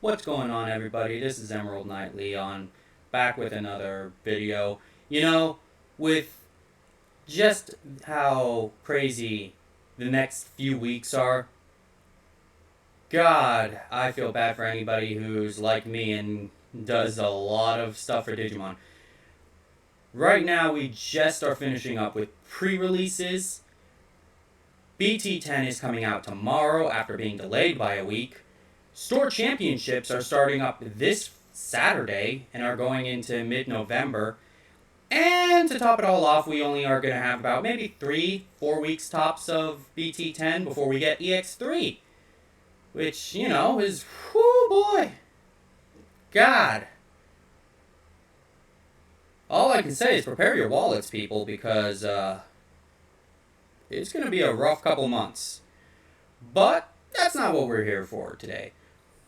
What's going on, everybody? This is Emerald Knight Leon, back with another video. You know, with just how crazy the next few weeks are, God, I feel bad for anybody who's like me and does a lot of stuff for Digimon. Right now, we just are finishing up with pre-releases. BT10 is coming out tomorrow after being delayed by a week. Store championships are starting up this Saturday and are going into mid-November. And to top it all off, we only are going to have about maybe 3-4 weeks tops of BT10 before we get EX3. Which, is, whoo boy. God. All I can say is prepare your wallets, people, because it's going to be a rough couple months. But that's not what we're here for today.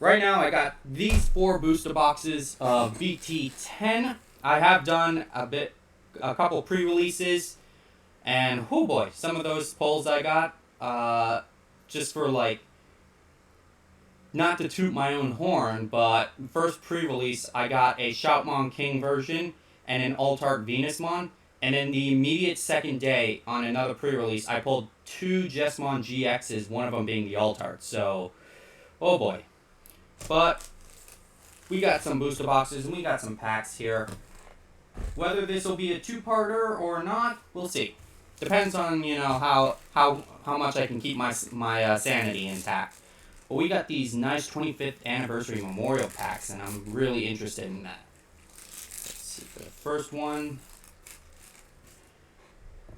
Right now, I got these 4 booster boxes of BT10. I have done a couple pre-releases, and oh boy, some of those pulls I got, just for like, not to toot my own horn, but first pre-release, I got a Shoutmon King version and an Altart Venusmon, and then the immediate second day on another pre-release, I pulled 2 Jesmon GXs, one of them being the Altart, so, oh boy. But we got some booster boxes and we got some packs here. Whether this will be a 2-parter or not, we'll see. Depends on how much I can keep my sanity intact. But we got these nice 25th anniversary memorial packs, and I'm really interested in that. Let's see for the first one.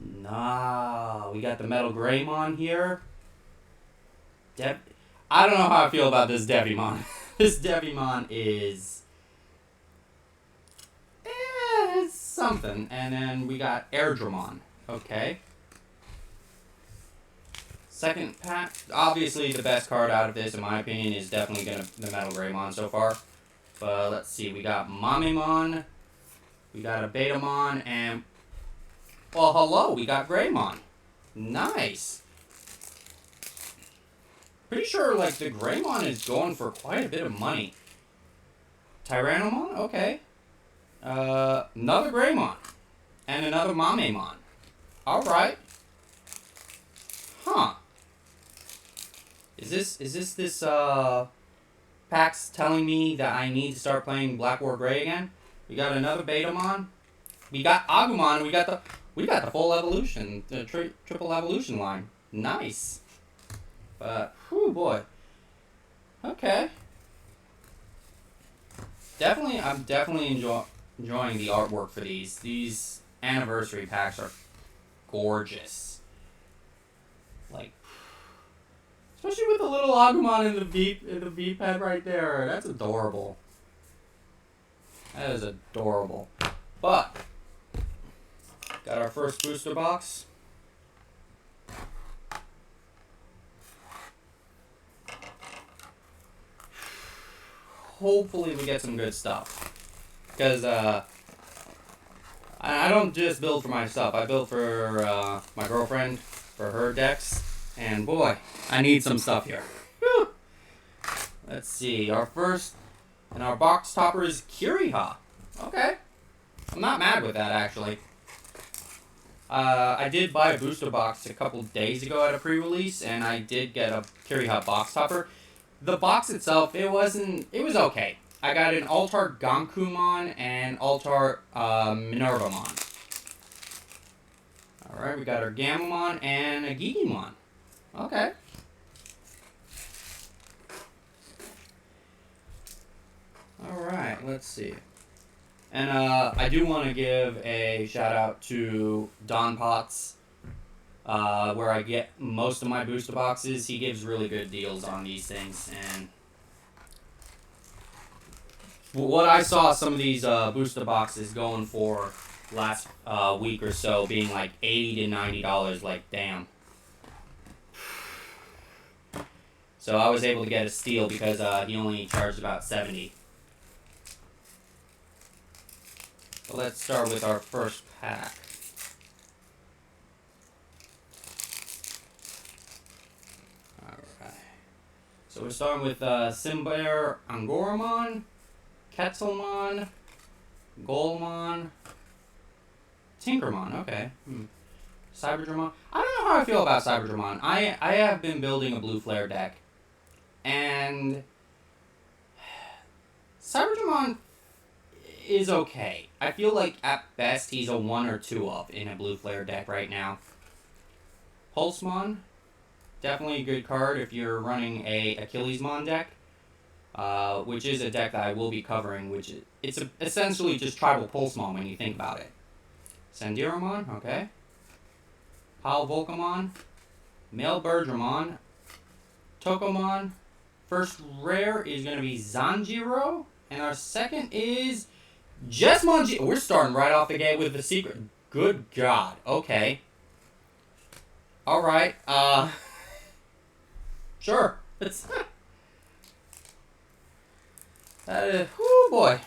We got the Metal Greymon here. I don't know how I feel about this Devimon. This Devimon is it's something. And then we got Airdramon. Okay. Second pack. Obviously, the best card out of this, in my opinion, is definitely the Metal Greymon so far. But let's see. We got Mamemon. We got a Betamon. And, well, hello. We got Greymon. Nice. Pretty sure, like, the Greymon is going for quite a bit of money. Tyrannomon? Okay. Another Greymon. And another Mamemon. Alright. Huh. Is this packs telling me that I need to start playing Black War Gray again? We got another Betamon. We got Agumon. We got the full evolution, the triple evolution line. Nice. But, whew, boy. Okay. I'm definitely enjoying the artwork for these. These anniversary packs are gorgeous. Like, especially with the little Agumon in the V pad right there. That's adorable. That is adorable. But, got our first booster box. Hopefully we get some good stuff. Because, I don't just build for myself. I build for, my girlfriend, for her decks. And boy, I need some stuff here. Whew. Let's see. Our first, and our box topper is Kiriha. Okay. I'm not mad with that, actually. I did buy a booster box a couple days ago at a pre-release, and I did get a Kiriha box topper. The box itself, it was okay. I got an Altart Gankumon and Altart Minervamon. Alright, we got our Gamamon and a Gigimon. Okay. Alright, let's see. And I do want to give a shout out to Don Potts, where I get most of my booster boxes. He gives really good deals on these things, and what I saw some of these booster boxes going for last week or so being like $80 to $90, like damn. So I was able to get a steal because he only charged about $70. But let's start with our first pack. So we're starting with Simbear Angoramon, Quetzalmon, Golmon, Tinkermon, okay. Cyberdramon. I don't know how I feel about Cyberdramon. I have been building a Blue Flare deck, and Cyberdramon is okay. I feel like at best he's a 1 or 2 of in a Blue Flare deck right now. Pulsemon, definitely a good card if you're running a Achillesmon deck, which is a deck that I will be covering, it's essentially just Tribal Pulsemon when you think about it. Sandiromon, okay. Volcamon, Male Birdramon, Tokomon. First rare is going to be Zanjiro, and our second is Jesmon. We're starting right off the gate with the secret. Good God. Okay. All right. Sure. It's. Whoo boy.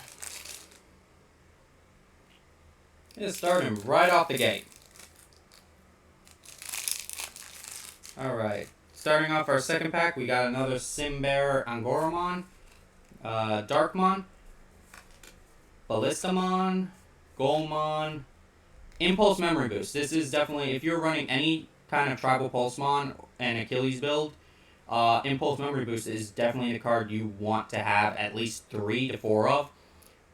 It's starting right off the gate. Alright. Starting off our second pack, we got another Simbear Angoramon, Darkmon, Ballistamon, Golmon, Impulse Memory Boost. This is definitely, if you're running any kind of Tribal Pulsemon and Achilles build, Impulse Memory Boost is definitely the card you want to have at least 3 to 4 of,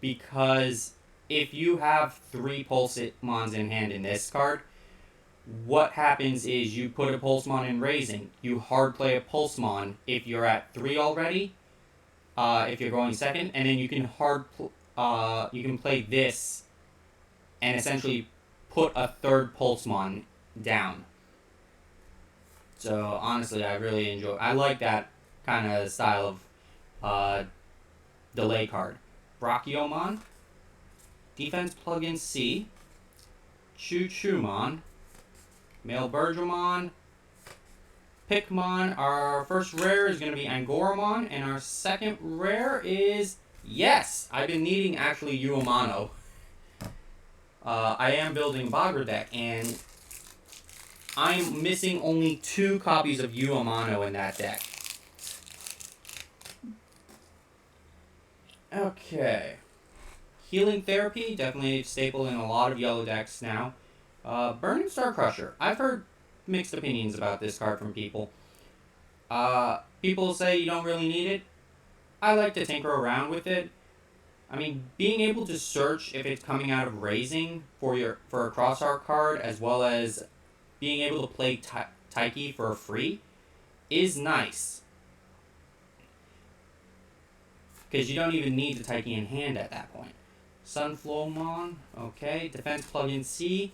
because if you have 3 Pulsemons in hand in this card, what happens is you put a Pulsemon in Raising, you hard play a Pulsemon if you're at 3 already, if you're going second, and then you can you can play this and essentially put a 3rd Pulsemon down. So honestly, I really enjoy. I like that kind of style of delay card. Brachiomon, Defense Plugin C, Choo-Choo-Mon, Male Birdramon, Pikmon. Our first rare is going to be Angoramon, and our second rare is, yes, I've been needing actually Uamano. I am building a Bagra deck, and I'm missing only 2 copies of Uamano in that deck. Okay. Healing Therapy, definitely a staple in a lot of yellow decks now. Burning Star Crusher. I've heard mixed opinions about this card from people. People say you don't really need it. I like to tinker around with it. I mean, being able to search if it's coming out of Raising for a cross art card, as well as being able to play Taiki for free, is nice. Because you don't even need the Taiki in hand at that point. Sunflowmon, okay. Defense Plugin C.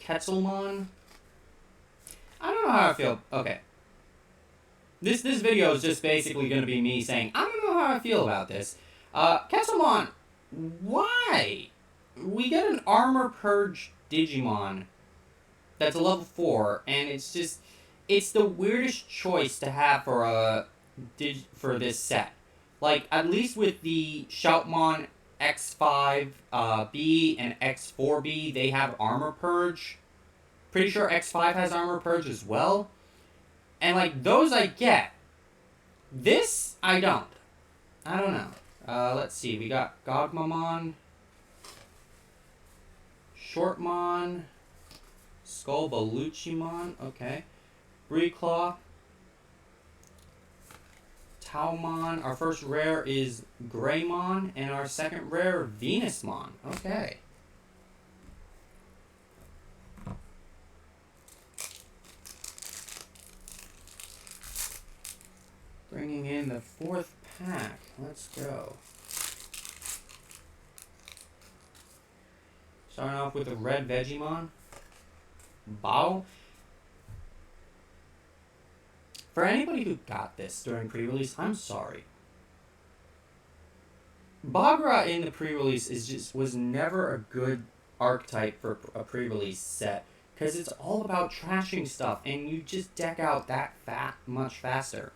Quetzalmon. I don't know how I feel. Okay. This video is just basically going to be me saying, I don't know how I feel about this. Quetzalmon, why? We get an Armor Purge Digimon that's a level 4, and it's the weirdest choice to have for this set. Like, at least with the Shoutmon X5B and X4B, they have Armor Purge. Pretty sure X5 has Armor Purge as well. And, like, those I get. This, I don't. I don't know. Let's see. We got Gogmamon, Shortmon, Skullbaluchimon, okay. Breeclaw, Taumon. Our first rare is Greymon, and our second rare, Venusmon. Okay. Bringing in the 4th pack. Let's go. Starting off with a red Vegemon. Bao. For anybody who got this during pre-release, I'm sorry. Bagra in the pre-release was never a good archetype for a pre-release set, because it's all about trashing stuff, and you just deck out that much faster.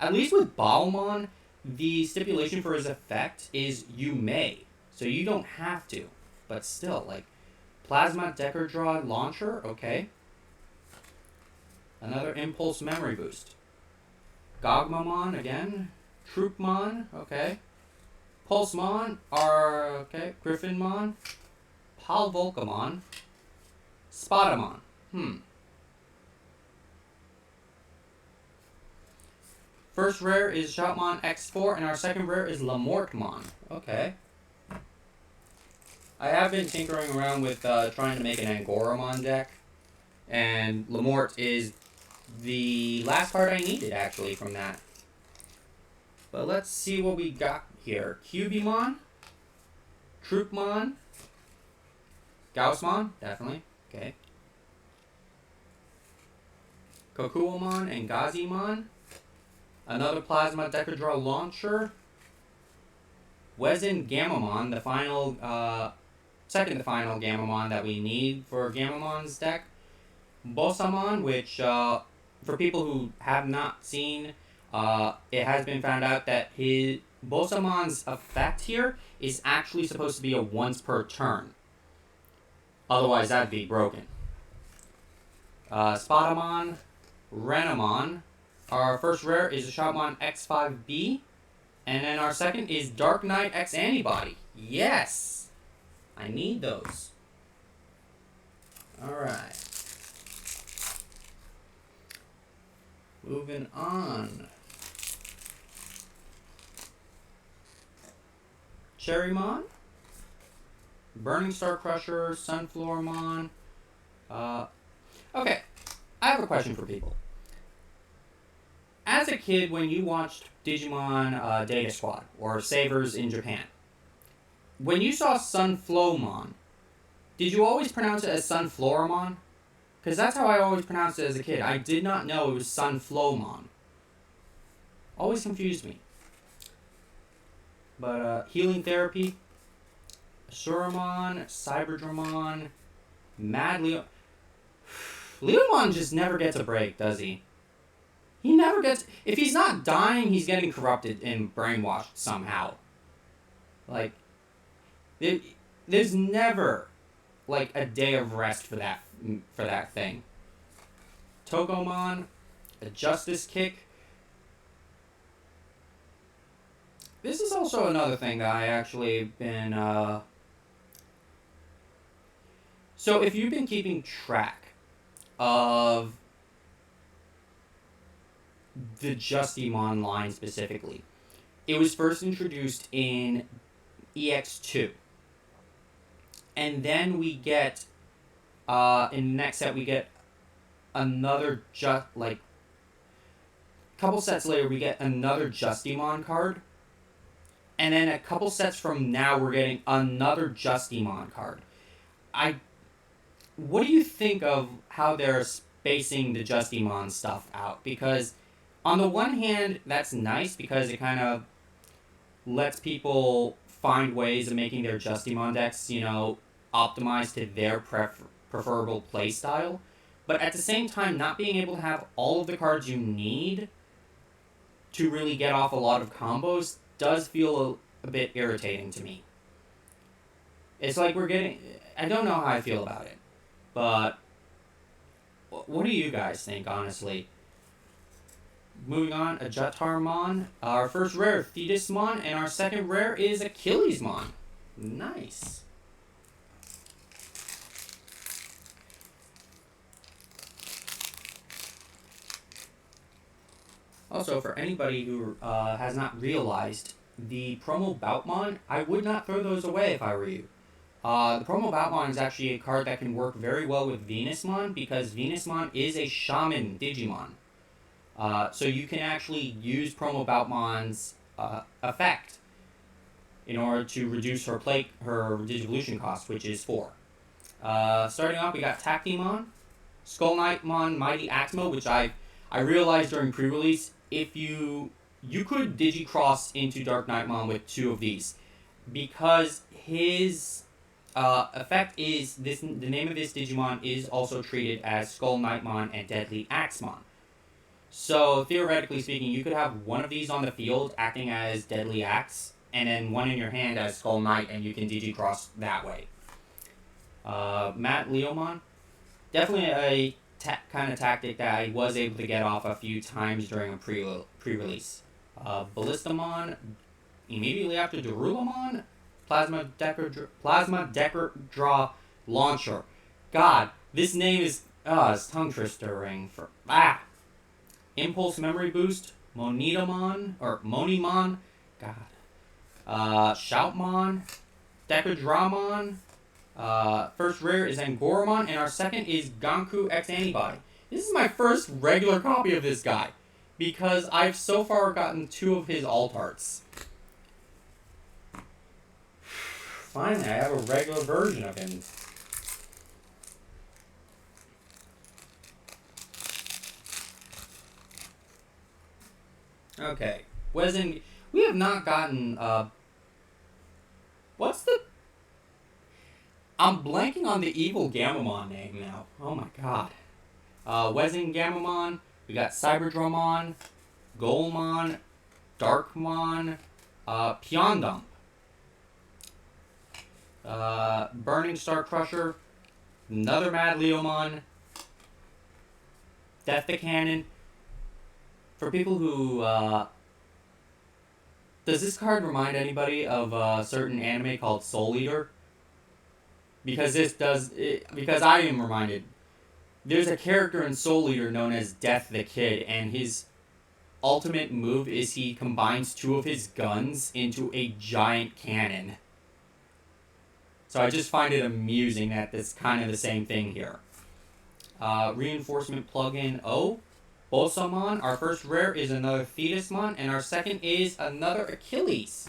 At least with Baomon, the stipulation for his effect is you may, so you don't have to, but still, like, Plasma Decker Draw Launcher, okay. Another Impulse Memory Boost. Gogmamon again. Troopmon, okay. Pulsemon, okay. Griffinmon. Palvolcamon. Spotamon. First rare is Shoutmon X4, and our second rare is Lamortmon. Okay. I have been tinkering around with trying to make an Angoramon deck, and Lamort is the last card I needed, actually, from that. But let's see what we got here. Cubimon, Troopmon, Gaussmon, definitely, okay. Kokuomon and Gazimon. Another Plasma Decadra Launcher. Wezen Gamamon, the final, second to final Gamamon that we need for Gamamon's deck. Bosamon, which, for people who have not seen, it has been found out that Bosamon's effect here is actually supposed to be a once per turn. Otherwise, that'd be broken. Spotamon, Renamon. Our first rare is a Shoutmon X5B. And then our second is Dark Knight X Antibody. Yes! I need those. Alright. Moving on. Cherrymon. Burning Star Crusher. Sunflowermon. Okay. I have a question for people. As a kid, when you watched Digimon Data Squad or Savers in Japan, when you saw Sunflowmon, did you always pronounce it as Sunflowermon? Because that's how I always pronounced it as a kid. I did not know it was Sunflowmon. Always confused me. But Healing Therapy, Asuramon, Cyberdramon, Mad Leo... Leomon just never gets a break, does he? He never gets... If he's not dying, he's getting corrupted and brainwashed somehow. Like, there's never, like, a day of rest for that thing. Togomon, a Justice Kick. This is also another thing that I actually been... So if you've been keeping track of the Justimon line specifically, it was first introduced in EX2. And then we get, in the next set, we get another, couple sets later, we get another Justimon card. And then a couple sets from now, we're getting another Justimon card. What do you think of how they're spacing the Justimon stuff out? Because on the one hand, that's nice because it kind of lets people find ways of making their Justimon decks, optimized to their preferable playstyle. But at the same time, not being able to have all of the cards you need to really get off a lot of combos does feel a bit irritating to me. It's like I don't know how I feel about it. But what do you guys think, honestly? Moving on, a Jatarmon. Our first rare, Thetismon, and our second rare is Achillesmon. Nice. Also, for anybody who has not realized, the promo Boutmon, I would not throw those away if I were you. The promo Boutmon is actually a card that can work very well with Venusmon because Venusmon is a Shaman Digimon. So you can actually use promo Boutmon's effect in order to reduce her Digivolution cost, which is 4. Starting off, we got Tactimon, Skull Knightmon, Mighty Axmo, which I realized during pre-release, if you could Digicross into Dark Knightmon with 2 of these, because his effect is the name of this Digimon is also treated as Skull Knightmon and Deadly Axemon. So theoretically speaking, you could have one of these on the field acting as Deadly Axe, and then one in your hand as Skull Knight, and you can Digicross that way. Matt Leomon, definitely kind of tactic that I was able to get off a few times during a pre-release. Ballistamon, immediately after Darulamon, Plasma Decker Draw Launcher. God, this name is it's tongue twistering for Impulse Memory Boost, Monimon, God. Shoutmon, Decadramon. First rare is Angoramon, and our second is Ganku X Antibody. This is my first regular copy of this guy, because I've so far gotten 2 of his alt arts. Finally, I have a regular version of him. Okay, we have not gotten, I'm blanking on the evil Gamamon name now. Oh my god. Wezingamamon, we got Cyberdramon, Golmon, Darkmon, Pyondump, Burning Star Crusher, another Mad Leomon, Death the Cannon. For people who, does this card remind anybody of a certain anime called Soul Eater? Because because I am reminded. There's a character in Soul Eater known as Death the Kid, and his ultimate move is he combines 2 of his guns into a giant cannon. So I just find it amusing that it's kind of the same thing here. Reinforcement plugin O. Bosamon, our first rare is another Thetismon, and our second is another Achilles.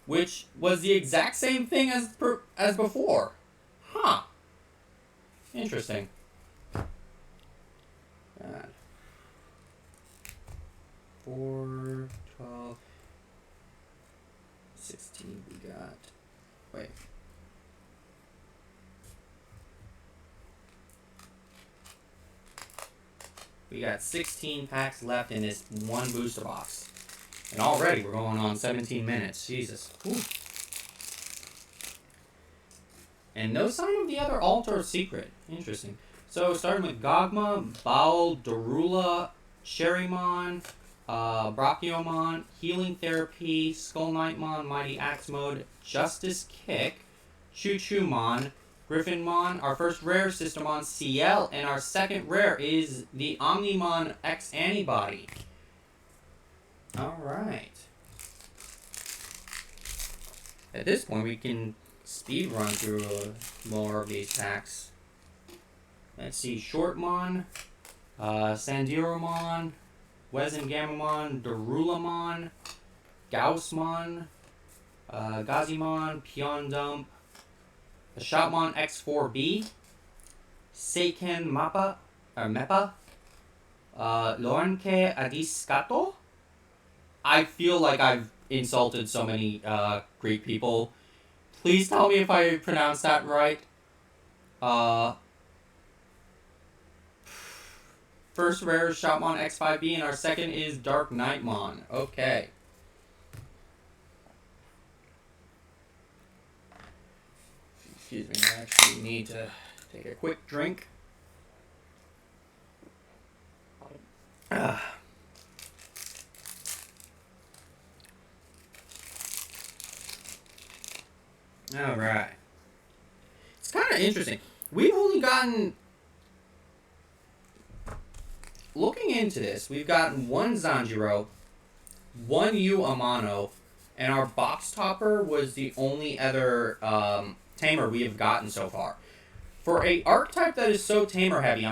Which was the exact same thing as before. Huh. Interesting. God. 4, 12, 16 we got. Wait. We got 16 packs left in this one booster box. And already we're going on 17 minutes. Jesus. Ooh. And no sign of the other alt or secret. Interesting. So starting with Gogma, Baal, Darula, Sherrymon, Brachiomon, Healing Therapy, Skull Knightmon, Mighty Axe Mode, Justice Kick, Choo Choomon, Griffinmon, our first rare Systemon CL, and our second rare is the Omnimon X Antibody. Alright. At this point, we can speed run through more of these packs. Let's see, Shortmon, Sandiromon, Wezingamamon, Darulamon, Gaussmon, Gazimon, Pyondump, the Shoutmon X4B, Seiken Meppa, Lorenke Adiscato. I feel like I've insulted so many Greek people. Please tell me if I pronounced that right. First rare is Shoutmon X5B, and our second is Dark Knightmon. Okay. Excuse me, I actually need to take a quick drink. Alright. It's kind of interesting. We've only gotten... Looking into this, we've gotten 1 Zanjiro, 1 Yu Amano, and our box topper was the only other tamer we have gotten so far. For a archetype that is so tamer heavy,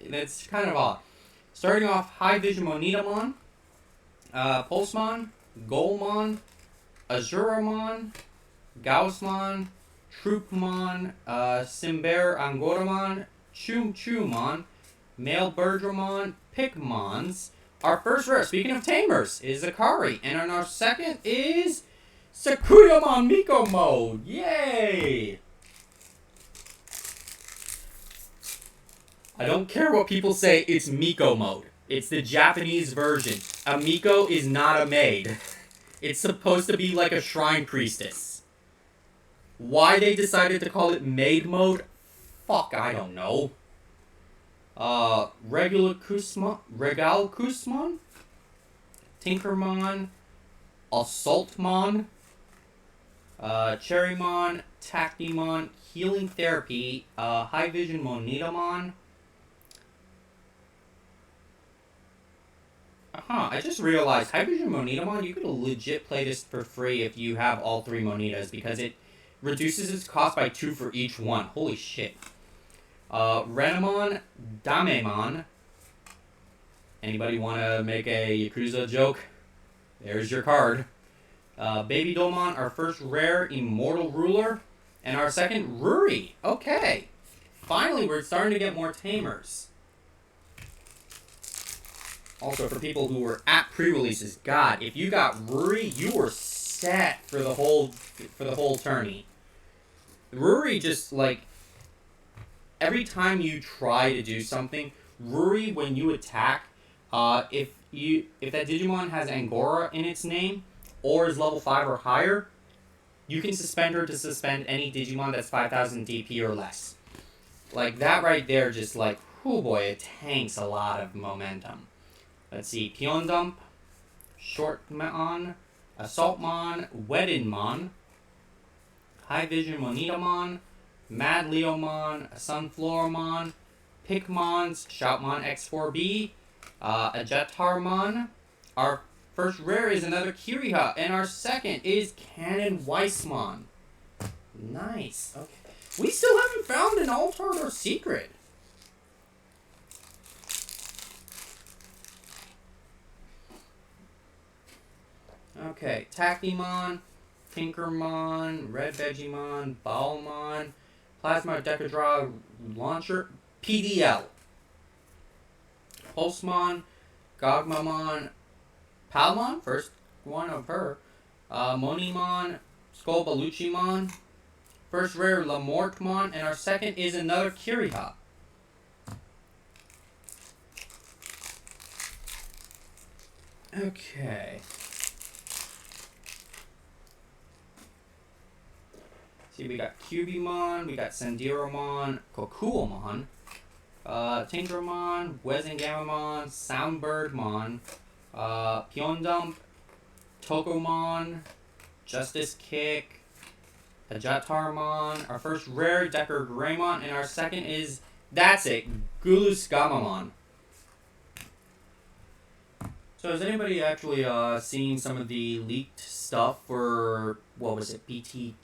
that's kind of odd. Starting off, High Vision Monidamon, Pulsemon, Golmon, Azuramon, Gaussmon, Troopmon, Simber Angoramon, Choomon, Male Birdramon, Pikmons. Our first rare, speaking of tamers, is Zakari. And on our second is Sakuyamon Miko Mode. Yay! I don't care what people say, it's Miko Mode. It's the Japanese version. A Miko is not a maid. It's supposed to be like a shrine priestess. Why they decided to call it Maid Mode? Fuck, I don't know. Regal Kusmon? Tinkermon, Assaultmon, Cherrymon, Tactymon, Healing Therapy, High Vision Monitamon. I just realized High Vision Monitamon, you could legit play this for free if you have all 3 Monitas, because it reduces its cost by 2 for each one. Holy shit. Renamon, Damemon. Anybody want to make a Yakuza joke? There's your card. Baby Domon, our first rare Immortal Ruler. And our second Ruri. Okay. Finally, we're starting to get more tamers. Also, for people who were at pre-releases, God, if you got Ruri, you were set for the whole tourney. Ruri just, like, every time you try to do something, Ruri, when you attack, if that Digimon has Angora in its name, or is level 5 or higher, you can suspend her to suspend any Digimon that's 5,000 DP or less. Like, that right there just, like, oh boy, it tanks a lot of momentum. Let's see, Pyondump, Shortmon, Assaultmon, Weddinmon, High Vision Monitamon, Mad Leomon, Sunflowermon, Pikmons, Shoutmon X4B, Ajetarmon. Our first rare is another Kiriha, and our second is Canon Weissmon. Nice. Okay. We still haven't found an Altart or Secret. Okay, Tactymon, Tinkermon, Red Vegemon, Bowlmon, Plasma Decadra Launcher, PDL, Pulsemon, Gogmamon, Palmon, first one of her, Monimon, Skullbaluchimon, first rare Lamortmon, and our second is another Kiriha. Okay. See, we got Cubimon, we got Sendiromon, Kokuomon, Tinkermon, Wezengamamon, Soundbirdmon, Pyondump, Tokomon, Justice Kick, Ajatarmon, our first rare Decker Greymon, and our second is, that's it, Gulugamamon. So has anybody actually seen some of the leaked stuff for, what was it, BT10?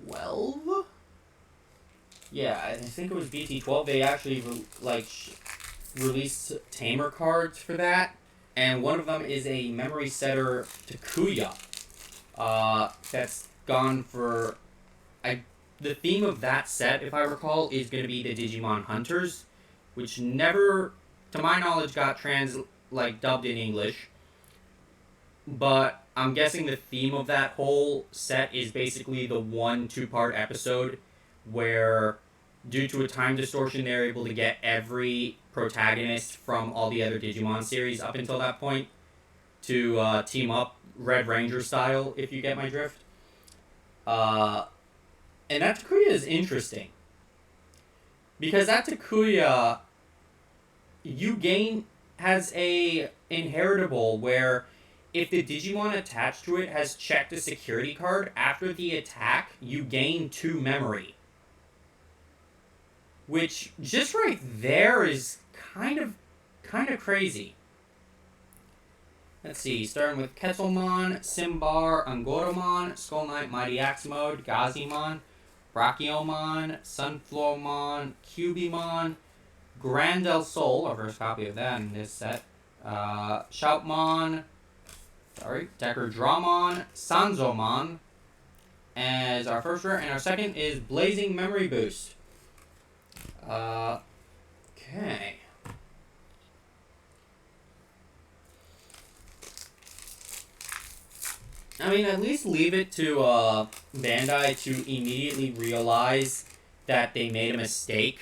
12? Yeah, I think it was BT12. They actually released tamer cards for that, and one of them is a memory setter Takuya. That's gone for the theme of that set, if I recall, is going to be the Digimon Hunters, which never, to my knowledge, got dubbed in English. But I'm guessing the theme of that whole set is basically the 1-2-part episode where, due to a time distortion, they're able to get every protagonist from all the other Digimon series up until that point to team up Red Ranger style, if you get my drift. And that Takuya is interesting. Because that Takuya, has a inheritable where if the Digimon attached to it has checked a security card, after the attack, you gain 2 memory. Which, just right there, is kind of crazy. Let's see, starting with Kettlemon, Simbar, Angoramon, Skull Knight, Mighty Axe Mode, Gazimon, Brachiomon, Sunflowmon, Cubimon, Grand El Sol, our first copy of that in this set, Shoutmon, Decker Dramon, Sanzomon as our first rare, and our second is Blazing Memory Boost. Okay. I mean, at least leave it to Bandai to immediately realize that they made a mistake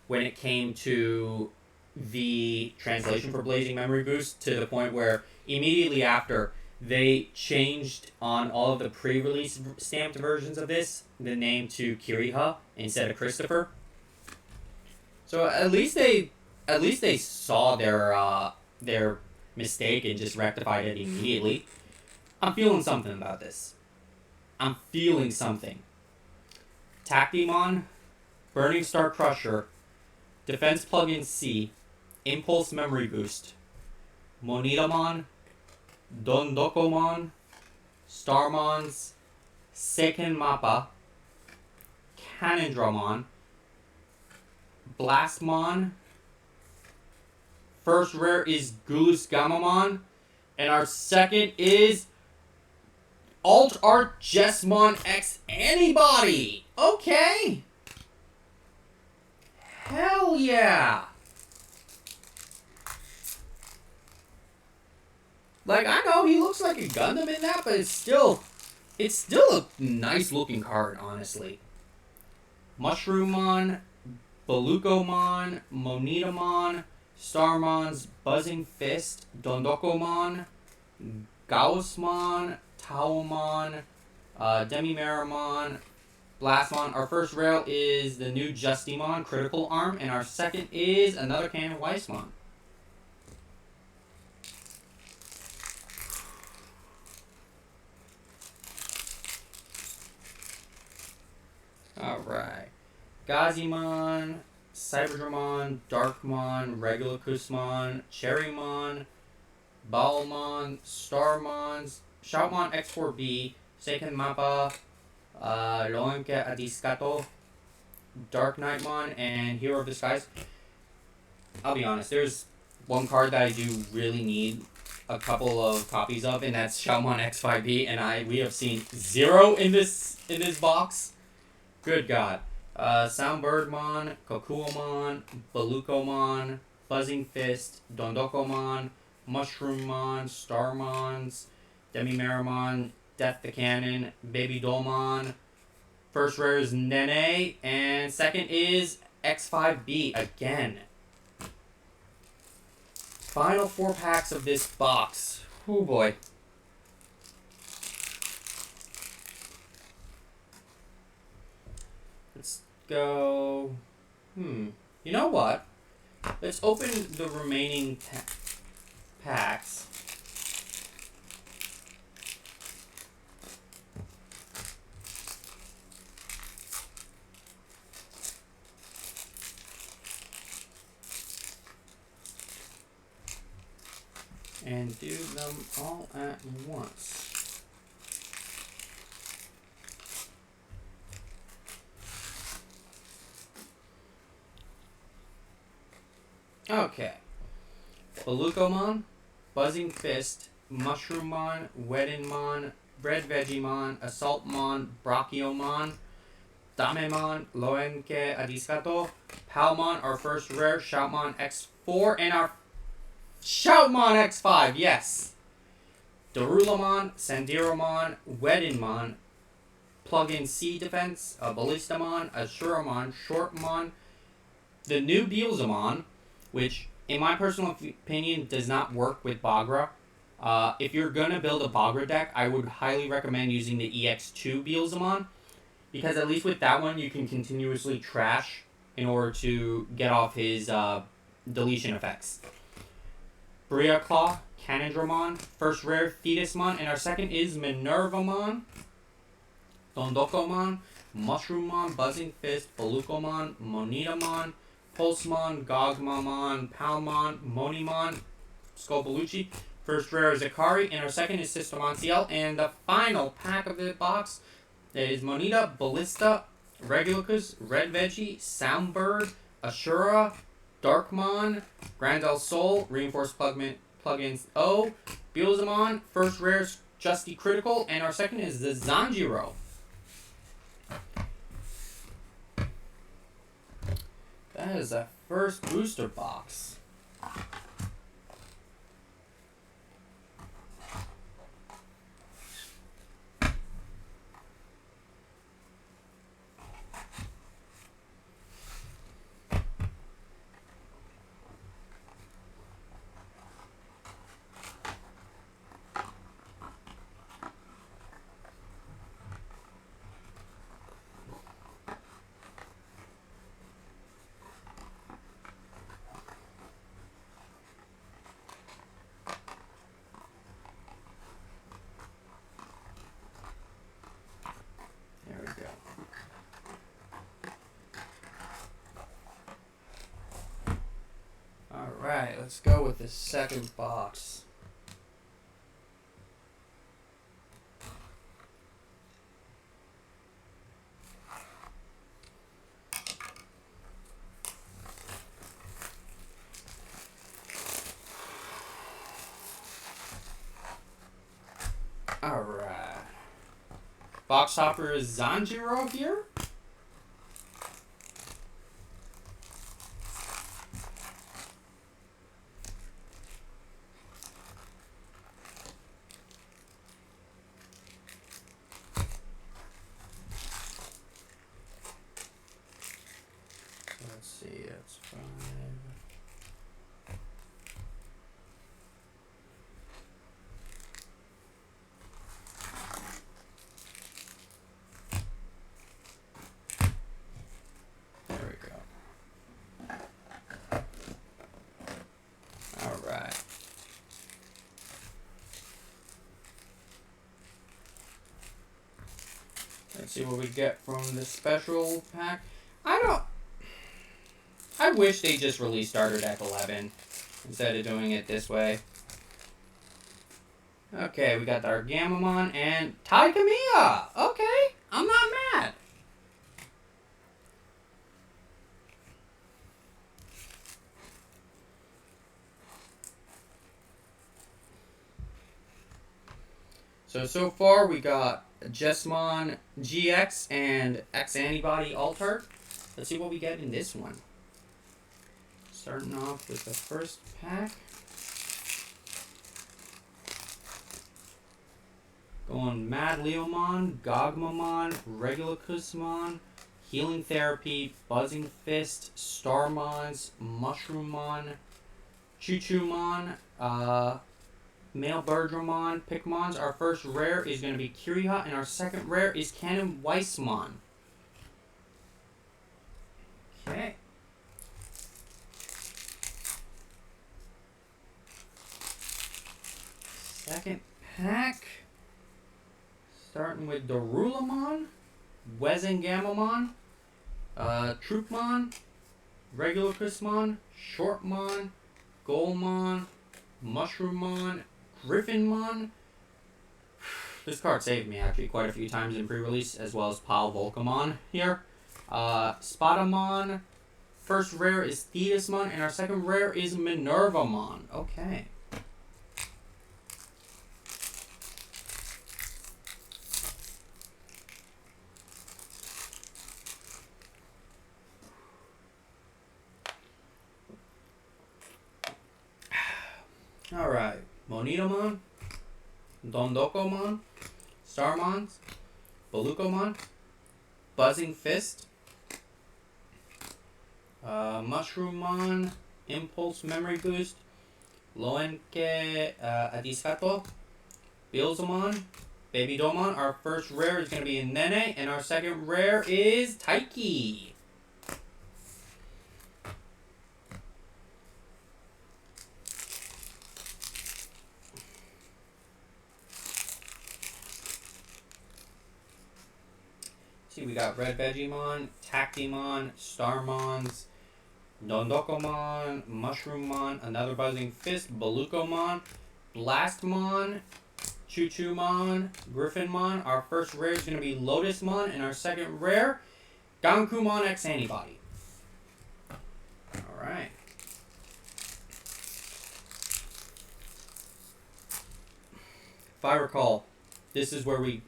when it came to the translation for Blazing Memory Boost, to the point where immediately after, They changed on all of the pre-release stamped versions of this the name to Kiriha instead of Christopher. So at least they saw their mistake and just rectified it immediately. I'm feeling something about this. I'm feeling something. Tactimon, Burning Star Crusher, Defense Plugin C, Impulse Memory Boost, Monitamon, Dondokomon, Starmons, Seiken Mappa, Canondramon, Blastmon. First rare is Gulus Gamamon, and our second is Alt Art Jesmon X Anybody. Okay. Hell yeah. Like, I know he looks like a Gundam in that, but it's still a nice looking card, honestly. Mushroomon, Balukomon, Monitamon, Starmon's Buzzing Fist, Dondokomon, Gaussmon, Taomon, Demimeramon, Blastmon. Our first rail is the new Justimon, Critical Arm, and our second is another Canon Weissmon. Alright. Gazimon, Cyberdramon, Darkmon, Regulacusmon, Cherrymon, Bawlmon, Starmons, Shoutmon X4B, Seiken Mappa, Loenke Adiscato, Dark Knightmon, and Hero of Disguise. I'll be honest, there's one card that I do really need a couple of copies of, and that's Shoutmon X5B, and we have seen 0 in this box. Good God. Soundbirdmon, Kokuomon, Balukomon, Buzzing Fist, Dondokomon, Mushroommon, Starmons, Demimeramon, Death the Cannon, Baby Dolmon. First rare is Nene, and second is X5B again. Final 4 packs of this box. Oh boy. Let's go. You know what? Let's open the remaining packs. And do them all at once. Okay. Balukomon, Buzzing Fist, Mushroommon, Weddinmon, Bread Vegiemon, Assaultmon, Brachiomon, Damemon, Loenke Adiscato, Palmon, our first rare, Shoutmon X4, and our Shoutmon X5, yes! Darulamon, Sandiromon, Weddinmon, Plug-in C Defense, Ballistamon, Assuramon, Shortmon, the new Beelzemon, which, in my personal opinion, does not work with Bagra. If you're going to build a Bagra deck, I would highly recommend using the EX2 Beelzemon, because at least with that one, you can continuously trash in order to get off his deletion effects. Bria Claw, Canondramon, first rare, Thetismon, and our second is Minervamon, Dondokomon, Mushroommon, Buzzing Fist, Balukomon, Monitamon, Pulsemon, Gogmamon, Palmon, Monimon, Scopalucci. First rare is Akari, and our second is Systemon CL. And the final pack of the box is Monita, Ballista, Regulicus, Red Veggie, Soundbird, Ashura, Darkmon, Grandel Soul, Reinforced Plugins O, Beelzemon, first rare is Justy Critical, and our second is the Zanjiro. That is a first booster box. Alright, let's go with the second box. Alright. Box topper is Zanjiro here. Let's see, that's 5. There we go. Alright. Let's see what we get from the special pack. I wish they just released Starter Deck 11 instead of doing it this way. Okay, we got our Gamamon and Taikamiya. Okay, I'm not mad. So far we got Jesmon GX and X Antibody Alter. Let's see what we get in this one. Starting off with the first pack. Going Mad Leomon, Gogmamon, Regulicusmon, Healing Therapy, Buzzing Fist, Starmons, Mushroomon, Choo-Choo-Mon, Male Birdramon, Pikmons. Our first rare is going to be Kiriha, and our second rare is Cannon Weissmon. Okay. Second pack. Starting with Dorulamon, Wezengamamon, Troopmon, Regulicusmon, Shortmon, Golmon, Mushroommon, Griffinmon. This card saved me actually quite a few times in pre-release, as well as Pal Volcamon here. Spadamon. First rare is Thetismon, and our second rare is Minervamon. Okay. Alright, Monitamon, Dondokomon, Starmons, Balukomon, Buzzing Fist, Mushroommon, Impulse Memory Boost, Loenke Adisato, Bilzamon, Baby Domon. Our first rare is going to be Nene, and our second rare is Taiki. See, we got Red Vegemon, Tactimon, Starmons, Dondokomon, Mushroommon, another Buzzing Fist, Balukomon, Blastmon, Choo-Choo-Mon, Griffinmon. Our first rare is going to be Lotusmon, and our second rare, Gankumon X Antibody. Alright. If I recall, this is where it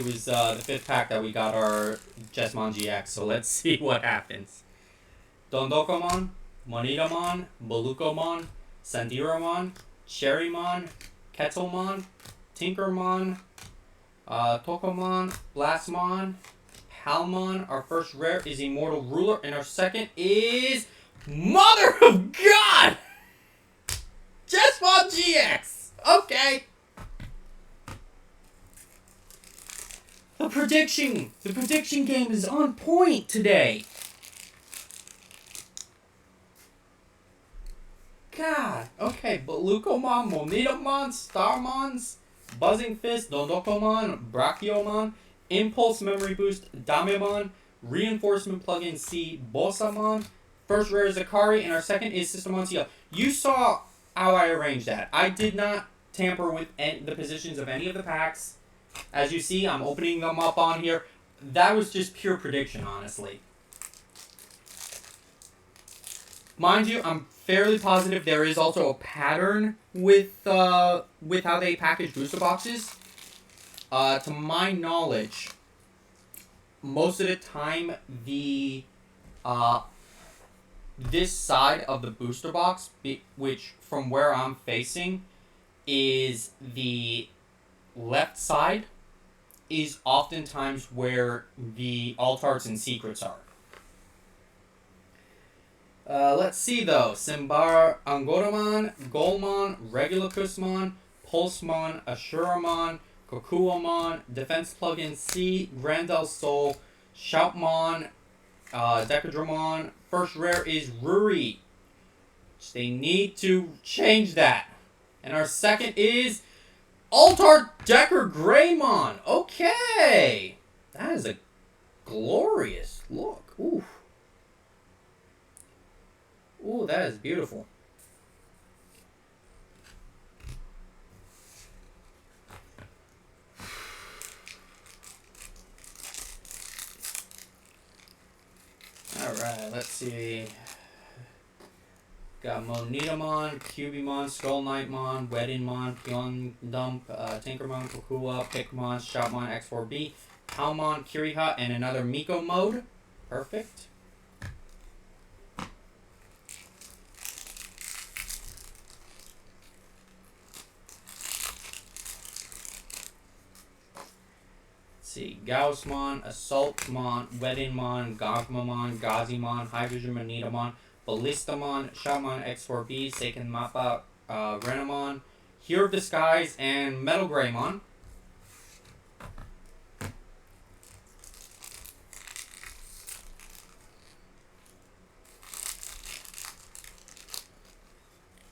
was the fifth pack that we got our Jesmon GX, so let's see what happens. Dondokomon, Monitamon, Balukomon, Sandiramon, Cherrymon, Kettlemon, Tinkermon, Tokomon, Blastmon, Palmon. Our first rare is Immortal Ruler, and our second is Mother of God! Jesmon GX! Okay. The prediction game is on point today. God. Okay, Balukomon, Monitamon, Starmons, Buzzing Fist, Dondokomon, Brachiomon, Impulse Memory Boost, Damemon, Reinforcement Plugin C, Bosamon. First rare is Akari, and our second is System on Seal. You saw how I arranged that. I did not tamper with the positions of any of the packs. As you see, I'm opening them up on here. That was just pure prediction, honestly. Mind you, I'm fairly positive there is also a pattern with how they package booster boxes. To my knowledge, most of the time this side of the booster box, which from where I'm facing is the left side, is oftentimes where the alt arts and secrets are. Let's see though. Simbar Angoramon, Golmon, Regulacusmon, Pulsemon, Assuramon, Kokuomon, Defense Plugin C, Grandel Soul, Shoutmon, Decadramon. First rare is Ruri. They need to change that. And our second is Altar Decker Greymon. Okay. That is a glorious look. Ooh. Ooh, that is beautiful. Alright, let's see. Got Monitamon, Cubimon, Skull Knightmon, Weddingmon, Pyondump, Tinkermon, Kokua, Pikmon, Shoutmon, X4B, Palmon, Kiriha, and another Miko mode. Perfect. See, Gaussmon, Assaultmon, Weddingmon, Gogmamon, Gazimon, Hydrogen Monitamon, Ballistamon, Shoutmon X4B, Seiken Mappa, Renamon, Hero of the Skies, and Metal Greymon.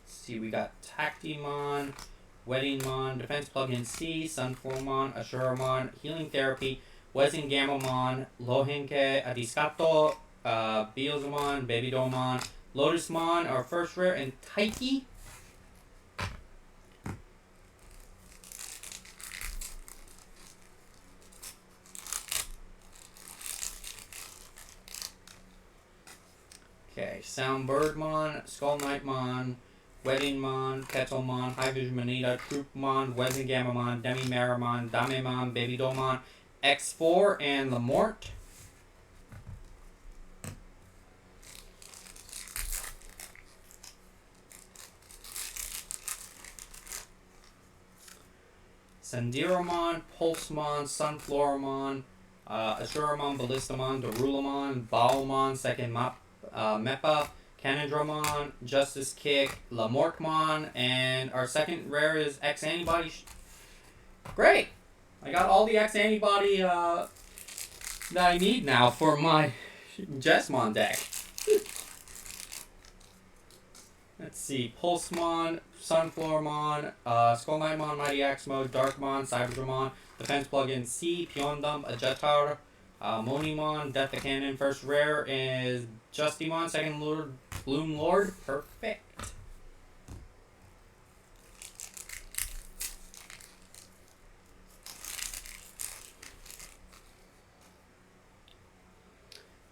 See, we got Tactimon, Weddingmon, Defense Plugin C, Sunflowmon, Assuramon, Healing Therapy, Wezingamamon, Lohenke, Adiscato, Beelzemon, Babydomon, Lotusmon, our first rare, and Taiki. Okay, Soundbirdmon, Skull Knightmon, Weddingmon, Kettlemon, High Vision Manita, Troopmon, Wezingamamon, Demimaramon, Damemon, Babydomon, X4, and Lamort. Sandiramon, Pulsemon, Sunfloramon, Assuramon, Ballistamon, Darulamon, Bawlmon, second Meppa, Canadramon, Justice Kick, Lamorkmon, and our second rare is X Antibody. Great! I got all the X Antibody that I need now for my Jesmon deck. Let's see, Pulsemon, Sunfloramon, Skull Knightmon, Mighty Axe Mode, Darkmon, Cyberdramon, Defense Plugin C, Pyondump, Ajetar, Monimon, Death the Cannon. First rare is Justimon, second Lord, Bloom Lord. Perfect.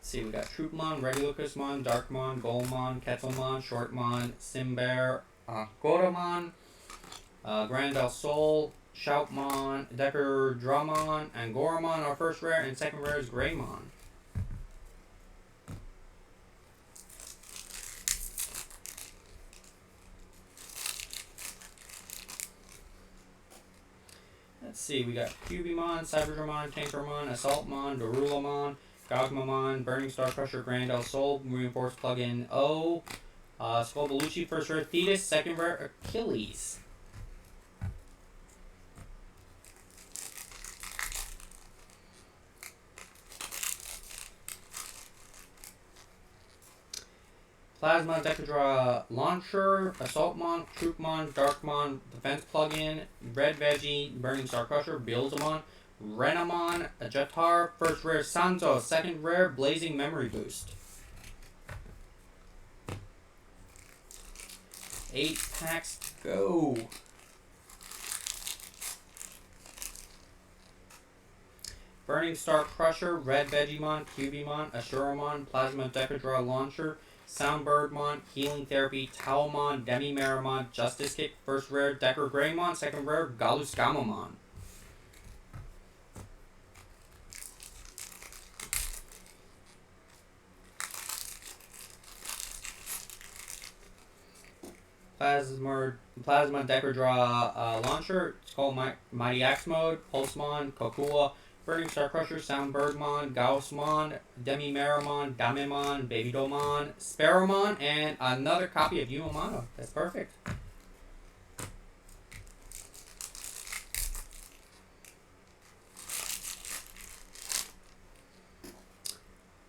See, we got Troopmon, Regulacusmon, Darkmon, Golmon, Kettlemon, Shortmon, Simbear, Goramon, Grandel Soul, Shoutmon, Decker Dramon, and Goramon. Our first rare, and second rare is Greymon. Let's see, we got Cubimon, Cyberdramon, Tankermon, Assaultmon, Darulamon, Gogmamon, Burning Star Crusher, Grandel Soul, Reinforced Plugin O, Skull Belushi, first rare Thetis, second rare Achilles. Plasma, Decadra, Launcher, Assaultmon, Troopmon, Darkmon, Defense Plugin, Red Veggie, Burning Star Crusher, Beelzemon, Renamon, Ajetar, first rare Santo, second rare Blazing Memory Boost. 8 packs to go. Burning Star Crusher, Red Vegemon, Cubimon, Assuramon, Plasma Decadra Launcher, Soundbirdmon, Healing Therapy, Towelmon, Demi-Maramon, Justice Kick, first rare Decker Greymon, second rare Galusgamamon. Plasma Decadra Launcher, it's called Mighty Axe Mode, Pulsemon, Kokua, Burning Star Crusher, Soundbirdmon, Gaussmon, Demi-Maramon, Damemon, Babydomon, Sparrowmon, and another copy of Umamano. That's perfect.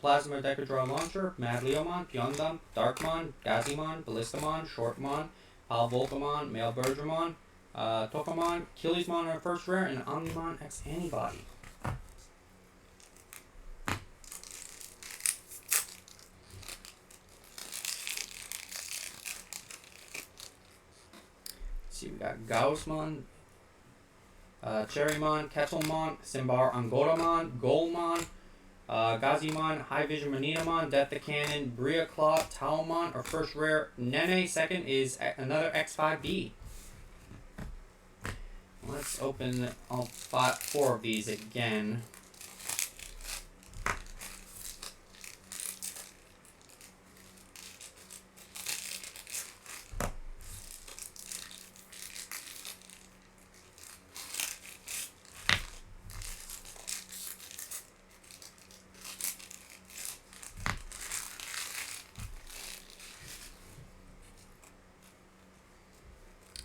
Plasma Decadra Launcher, Madleomon, Pyondum, Darkmon, Gazimon, Ballistamon, Shortmon, Palvoltamon, Male Bergermon, Tokamon, Killismon on first rare, and Omnimon X Antibody. See, we got Gaussmon, Cherrymon, Ketzelmon, Simbar Angoramon, Golmon, Gazimon, High Vision Manitamon, Death the Cannon, Bria Claw, Talmon, or first rare Nene. Second is another X5B. Let's open all 4 of these again.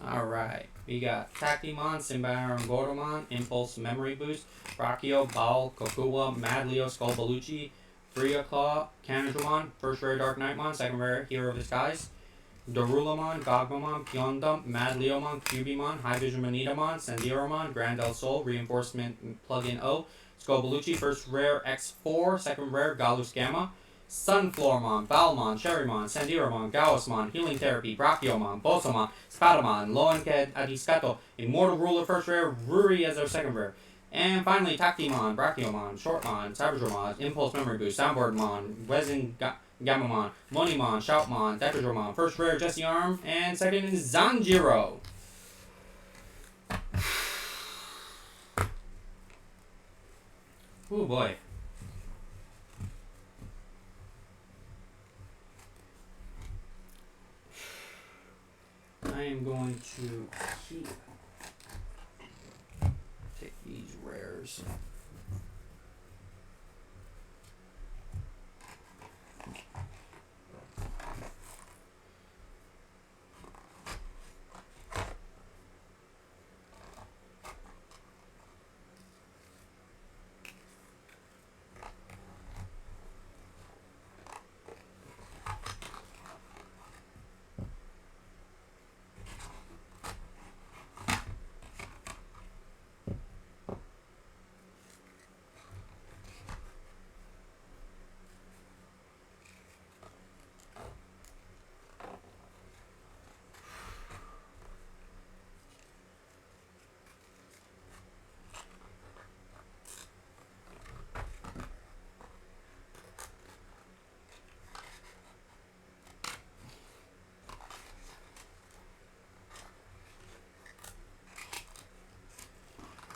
Alright, we got Tactimon, Simbaron Gordomon, Impulse Memory Boost, Brachio, Baal, Kokua, Madleo, Skullbaluchi, Bria Claw, Canadramon, first rare Dark Knightmon, second rare Hero of Disguise, Darulamon, Gogmamon, Pyondum, Madleomon, Cubimon, High Vision Manitamon, Sandiramon, Grand El Sol, Reinforcement Plug-in O, Skullbaluchi, first rare X4, second rare Galus Gamma, Sunflowermon, Balmon, Cherrymon, Sandiramon, Gaussmon, Healing Therapy, Brachiomon, Bosamon, Spadamon, Loenked, Adiscato, Immortal Ruler, first rare, Ruri as our second rare. And finally, Tactimon, Brachiomon, Shortmon, Saberdramon, Impulse Memory Boost, Soundbirdmon, Wezin Gamamon, Monimon, Shoutmon, Decadramon, first rare, Jesse Arm, and second is Zanjiro. Oh boy. I am going to take these rares.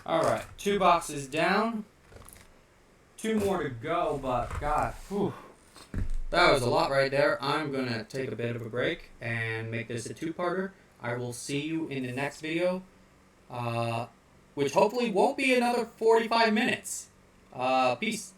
Alright, 2 boxes down. 2 more to go, but God, whew, that was a lot right there. I'm going to take a bit of a break and make this a 2-parter. I will see you in the next video, which hopefully won't be another 45 minutes. Peace.